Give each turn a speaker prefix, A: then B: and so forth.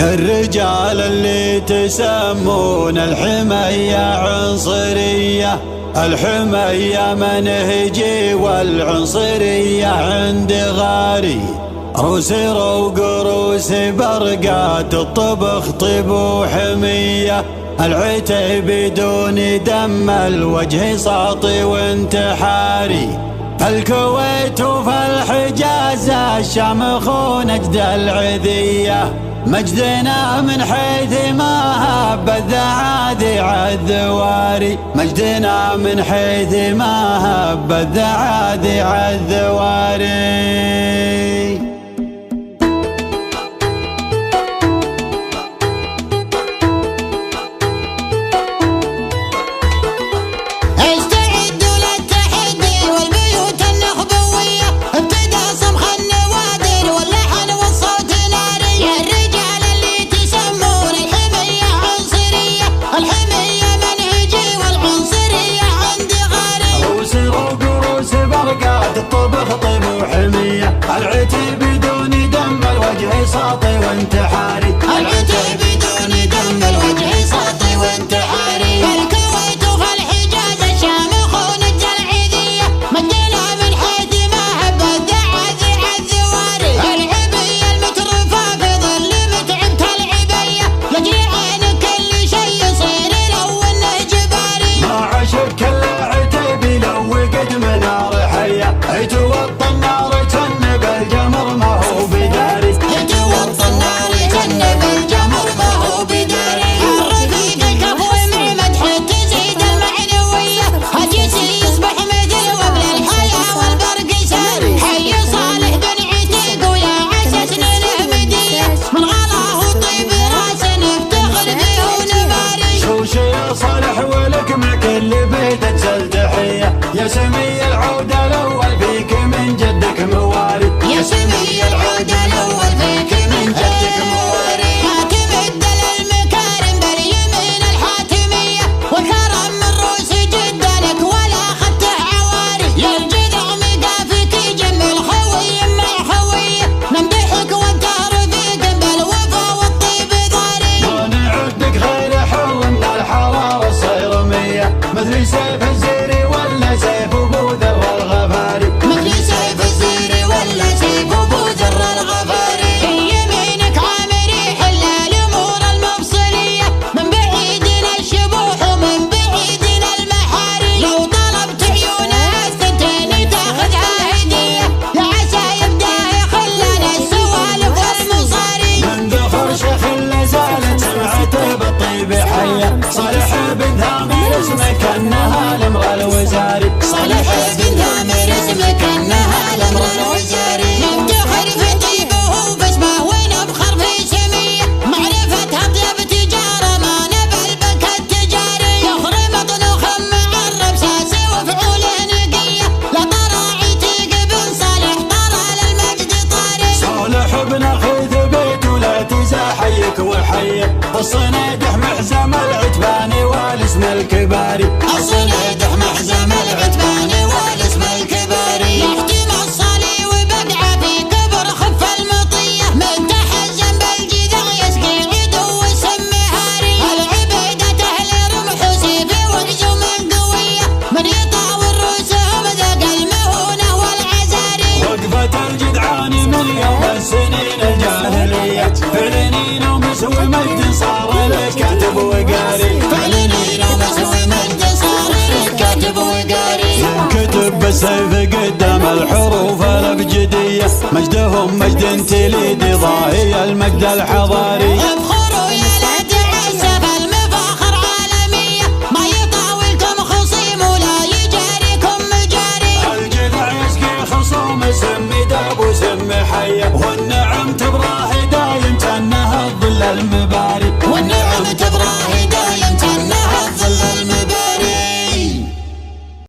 A: يا الرجال اللي تسمون الحمية عنصرية، الحمية منهجي والعنصرية عندي غاري. روس روق روس برقات الطبخ طيب وحمية، العتي بدون دم الوجه ساطي وانتحاري. الكويت وفي الحجاز الشام خو نجد العذية، مجدنا من حيث ما هب الذعاذي عالذواري، مجدنا من حيث ما هب الذعاذي عالذواري. الطبخ طيب وحمية، العتي بدون دم الوجه ساطي وانتحاري، العتي بدون دم الوجه ساطي وانتحاري.
B: الكويت وفي الحجاز الشام خو نجد العذية، مجدنا من حيث ما هب الذعاذي عالذواري. العبية المترفة في ظل متعبة العبية، يجري عينك كل شي يصير لو انه جباري.
A: ما عشق العتي بلو قد منار حية، يتوطى النار جنب الجمر ما هو بداري،
B: يتوطى النار جنب الجمر ما هو بداري. الرفيق الكفو مع مدح تزيد المعنوية، هجيسي يصبح مثل وبل الحياة والبرق ساري. حي صالح بن عتيق ويا عسسنا الهمدية، من غلاه وطيب راس نفتخر فيه ونباري.
A: شوشي يا صالح ولك مع كل بيت تزل تحية، يا سمي العود الاول فيك من جدك مواري،
B: يا سمي العود الاول فيك من جدك مواري. حاتم الدل المكارم باليمين الحاتمية، والكرم من روس جدك ولا خدته عواري. يا الجذع مقافك يجمل خوي مع خوية، نمدحك وانت رفيق بالوفا والطيب ضاري.
A: ما نعدك غير حر من الحرارة الصيرمية، مثل سيف الزيري ولا سيف ابو ذر الغفاري،
B: مثل سيف الزيري ولا سيف ابو ذر الغفاري. يمينك عامري حل الامور المفصلية، من بعيدنا الشبوح ومن بعيدنا المحاري. لو طلبت عيونها الثنتين تاخذها هدية، لعسى يبدا يخلنا السوالف والمصاري.
A: من دخل شيخ اللي زالت سمعته بالطيب حية، صالح بن ثامر اسمك انها الامر الوزاري،
B: صالح بن ثامر اسمك انها الامر الوزاري. نفتخر في طيبه باسمه ونفخر في سميه، معرفة اطيب تجارة ما نبل بك التجاري. يخرم طنوخ مع الربساس وفعوله نقية، لا طرى عتيق بن صالح طرى للمجد طاري.
A: صالح بن اخي ثبيت ولا تزاحيك وحيك، الصنيدح محزم العتباني والاسم الكباري،
B: الصنيدح محزم العتباني والاسم الكباري. يحتم الصلي وبقعه في كبر خف المطية، من تحزم بالجذع يسقي عدو السمهاري. العبيدة اهل رمح وسيف وهجوم قوية، من يطاول رؤوسهم ذاق المهونة والعزاري.
A: وقفة الجدعان من يوم السنين الجاهلية، فعلنين ومسوي مجد صار الكاتب وقاري،
B: فعلنين ومسوي مجد صار الكاتب وقاري.
A: كتب بالسيف قدام الحروف الابجدية، مجدهم مجد تليد ضاهي المجد الحضاري.